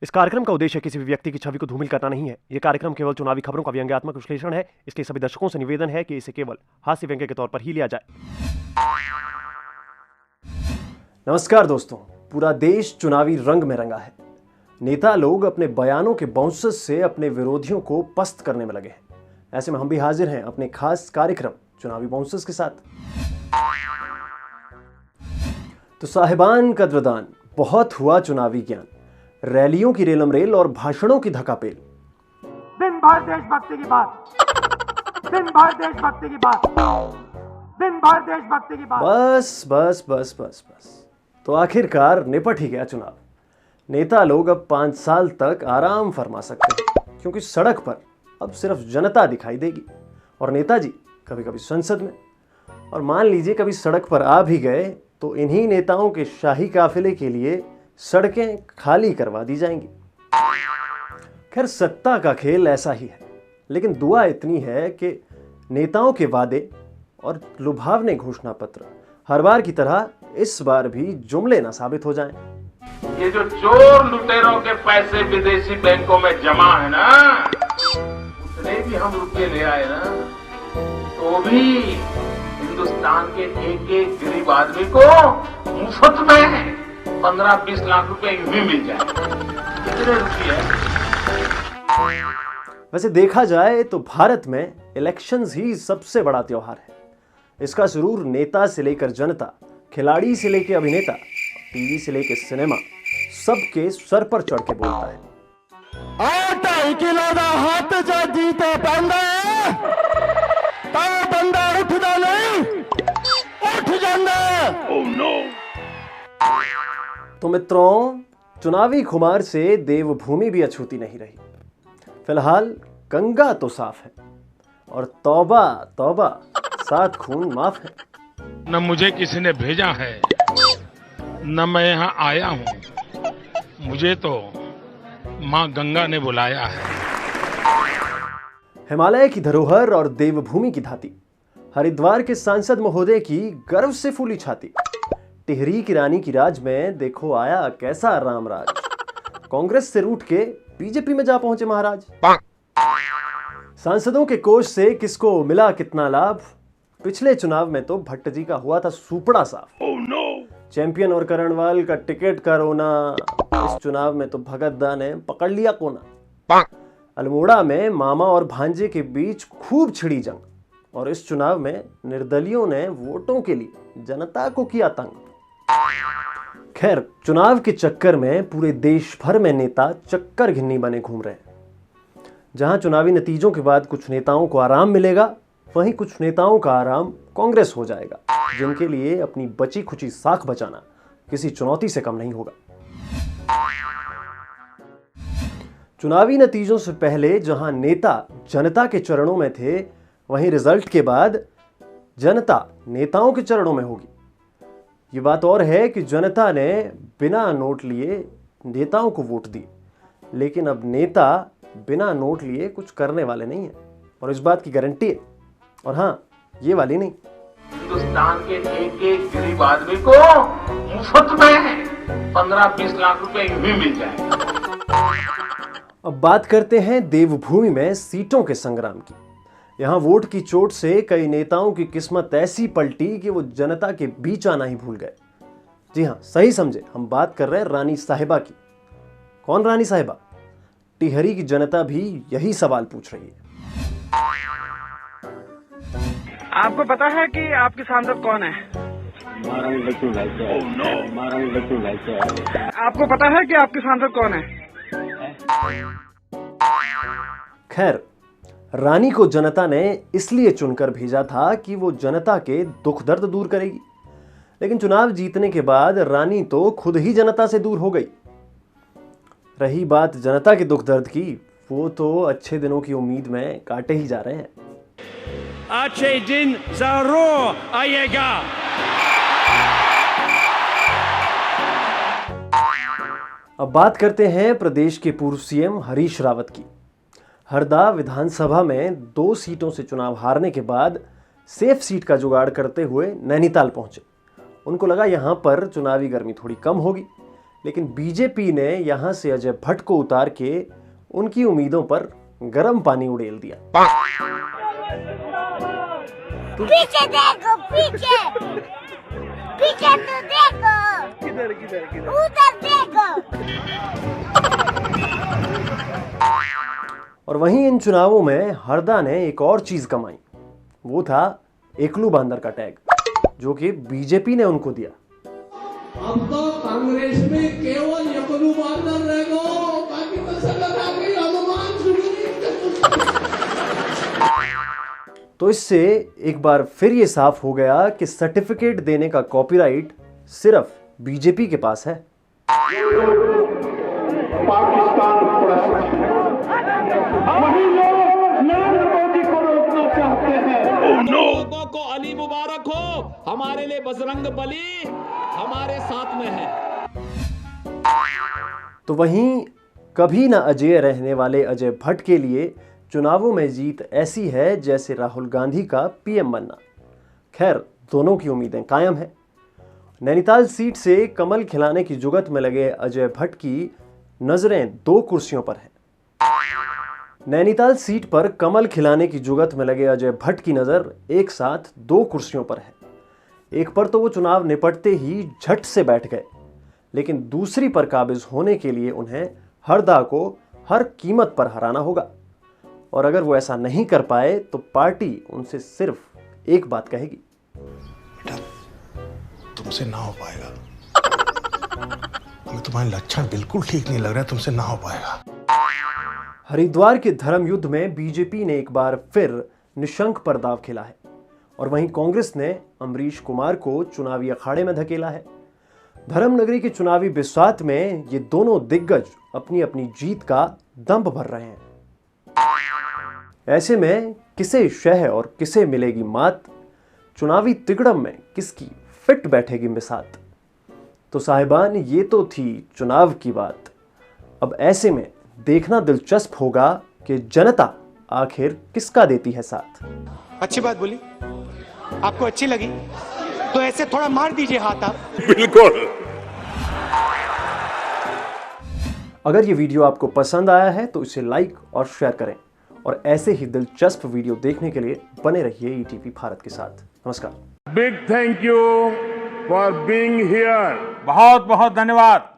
इस कार्यक्रम का उद्देश्य किसी भी व्यक्ति की छवि को धूमिल करना नहीं है। यह कार्यक्रम केवल चुनावी खबरों का व्यंग्यात्मक विश्लेषण है। इसलिए सभी दर्शकों से निवेदन है कि इसे केवल हास्य व्यंग्य के तौर पर ही लिया जाए। नमस्कार दोस्तों, पूरा देश चुनावी रंग में रंगा है। नेता लोग अपने बयानों के बाउंसर्स से अपने विरोधियों को पस्त करने में लगे हैं। ऐसे में हम भी हाजिर हैं अपने खास कार्यक्रम चुनावी बाउंसर्स के साथ। तो साहिबान कद्रदान, बहुत हुआ चुनावी ज्ञान, रैलियों की रेलम रेल और भाषणों की धक्कापेल। दिन भर देशभक्ति की बात, दिन भर देशभक्ति की बात, दिन भर देशभक्ति की बात। बस बस बस बस बस तो आखिरकार निपट ही गया चुनाव। नेता लोग अब 5 साल तक आराम फरमा सकते हैं, क्योंकि सड़क पर अब सिर्फ जनता दिखाई देगी और नेताजी कभी कभी संसद में। और मान लीजिए कभी सड़क पर आ भी गए तो इन्हीं नेताओं के शाही काफिले के लिए सड़कें खाली करवा दी जाएंगी। खैर, सत्ता का खेल ऐसा ही है, लेकिन दुआ इतनी है कि नेताओं के वादे और लुभावने घोषणा पत्र हर बार की तरह इस बार भी जुमले ना साबित हो जाएं। ये जो चोर लुटेरों के पैसे विदेशी बैंकों में जमा है ना, उतने भी हम रुपये ले आए ना, तो भी हिंदुस्तान के एक एक गरीब आदमी को मुफ्त में 15-20 लाख रुपए यूं ही मिल जाए। कितने रुपये? वैसे देखा जाए तो भारत में इलेक्शंस ही सबसे बड़ा त्योहार है। इसका सुरूर नेता से लेकर जनता, खिलाड़ी से लेकर अभिनेता, टीवी से लेकर सिनेमा, सबके सर पर चढ़ के बोलता है। 2.5 किलो का हाथ जो जीते पांदा तो बंदा उठदा नहीं, उठ जांदा। Oh no. तो मित्रों, चुनावी खुमार से देवभूमि भी अछूती नहीं रही। फिलहाल गंगा तो साफ है और तौबा तौबा, 7 खून माफ है। न मुझे किसी ने भेजा है, न मैं यहाँ आया हूँ, मुझे तो माँ गंगा ने बुलाया है। हिमालय की धरोहर और देवभूमि की धाती, हरिद्वार के सांसद महोदय की गर्व से फूली छाती। टिहरी की रानी की राज में देखो आया कैसा रामराज। कांग्रेस से रूठ के बीजेपी में जा पहुंचे महाराज। सांसदों के कोष से किसको मिला कितना लाभ, पिछले चुनाव में तो भट्ट जी का हुआ था सुपड़ा साफ। चैंपियन और करणवाल का टिकट का रोना, इस चुनाव में तो भगत दा ने पकड़ लिया कोना। अल्मोड़ा में मामा और भांजे के बीच खूब छिड़ी जंग, और इस चुनाव में निर्दलियों ने वोटों के लिए जनता को किया तंग। खैर, चुनाव के चक्कर में पूरे देश भर में नेता चक्कर घिन्नी बने घूम रहे हैं। जहां चुनावी नतीजों के बाद कुछ नेताओं को आराम मिलेगा, वहीं कुछ नेताओं का आराम कांग्रेस हो जाएगा, जिनके लिए अपनी बची खुची साख बचाना किसी चुनौती से कम नहीं होगा। चुनावी नतीजों से पहले जहां नेता जनता के चरणों में थे, वहीं रिजल्ट के बाद जनता नेताओं के चरणों में होगी। ये बात और है कि जनता ने बिना नोट लिए नेताओं को वोट दिए, लेकिन अब नेता बिना नोट लिए कुछ करने वाले नहीं है, और इस बात की गारंटी है। और हाँ, ये वाली नहीं, हिंदुस्तान के एक एक गरीब आदमी को मुफ्त में 15-20 लाख रुपए यूं ही मिल जाए। अब बात करते हैं देवभूमि में सीटों के संग्राम की। यहां वोट की चोट से कई नेताओं की किस्मत ऐसी पलटी कि वो जनता के बीच आना ही भूल गए। जी हां, सही समझे, हम बात कर रहे हैं रानी साहिबा की। कौन रानी साहिबा? टिहरी की जनता भी यही सवाल पूछ रही है। आपको पता है कि आपके सांसद कौन है? आपको पता है कि आपके सांसद कौन है? खैर, रानी को जनता ने इसलिए चुनकर भेजा था कि वो जनता के दुख दर्द दूर करेगी, लेकिन चुनाव जीतने के बाद रानी तो खुद ही जनता से दूर हो गई। रही बात जनता के दुख दर्द की, वो तो अच्छे दिनों की उम्मीद में काटे ही जा रहे हैं। अच्छे दिन जरूर आएगा। अब बात करते हैं प्रदेश के पूर्व सीएम हरीश रावत की। हरदा विधानसभा में 2 सीटों से चुनाव हारने के बाद सेफ सीट का जुगाड़ करते हुए नैनीताल पहुंचे। उनको लगा यहां पर चुनावी गर्मी थोड़ी कम होगी, लेकिन बीजेपी ने यहां से अजय भट्ट को उतार के उनकी उम्मीदों पर गर्म पानी उड़ेल दिया। पीछे देखो, पीछे पीछे तो देखो, किधर किधर किधर उधर देखो। और वहीं इन चुनावों में हरदा ने एक और चीज कमाई, वो था एकलू बांदर का टैग, जो कि बीजेपी ने उनको दिया। अब तो कांग्रेस में केवल एकलू बांदर रहेगा, बाकी तो सब आगे अनुमान शुरू। तो इससे एक बार फिर ये साफ हो गया कि सर्टिफिकेट देने का कॉपीराइट सिर्फ बीजेपी के पास है। वही लोग नरेंद्र मोदी को रोकना चाहते हैं। लोगों को अली मुबारक हो, हमारे लिए बजरंग बली हमारे साथ में है। तो वहीं कभी ना अजेय रहने वाले अजय भट्ट के लिए चुनावों में जीत ऐसी है जैसे राहुल गांधी का पीएम बनना। खैर, दोनों की उम्मीदें कायम हैं। नैनीताल सीट से कमल खिलाने की जुगत में लगे अजय भट्ट की नजरें 2 कुर्सियों पर हैं। नैनीताल सीट पर कमल खिलाने की जुगत में लगे अजय भट्ट की नजर एक साथ 2 कुर्सियों पर है। एक पर तो वो चुनाव निपटते ही झट से बैठ गए, लेकिन दूसरी पर काबिज होने के लिए उन्हें हरदा को हर कीमत पर हराना होगा। और अगर वो ऐसा नहीं कर पाए तो पार्टी उनसे सिर्फ एक बात कहेगी, बेटा तुमसे ना हो पाएगा। हमें तुम्हारे लक्षण बिल्कुल ठीक नहीं लग रहा है, तुमसे ना हो पाएगा। हरिद्वार के धर्म युद्ध में बीजेपी ने एक बार फिर निशंक पर दांव खेला है और वहीं कांग्रेस ने अमरीश कुमार को चुनावी अखाड़े में धकेला है। धर्मनगरी के चुनावी बिस्वात में ये दोनों दिग्गज अपनी अपनी जीत का दंभ भर रहे हैं। ऐसे में किसे शह और किसे मिलेगी मात, चुनावी तिगड़म में किसकी फिट बैठेगी मिसात। तो साहिबान, ये तो थी चुनाव की बात। अब ऐसे में देखना दिलचस्प होगा कि जनता आखिर किसका देती है साथ। अच्छी बात बोली, आपको अच्छी लगी तो ऐसे थोड़ा मार दीजिए हाथ आप। बिल्कुल। अगर ये वीडियो आपको पसंद आया है तो इसे लाइक और शेयर करें और ऐसे ही दिलचस्प वीडियो देखने के लिए बने रहिए ईटीवी भारत के साथ। नमस्कार। Big thank you for being here. बहुत बहुत धन्यवाद।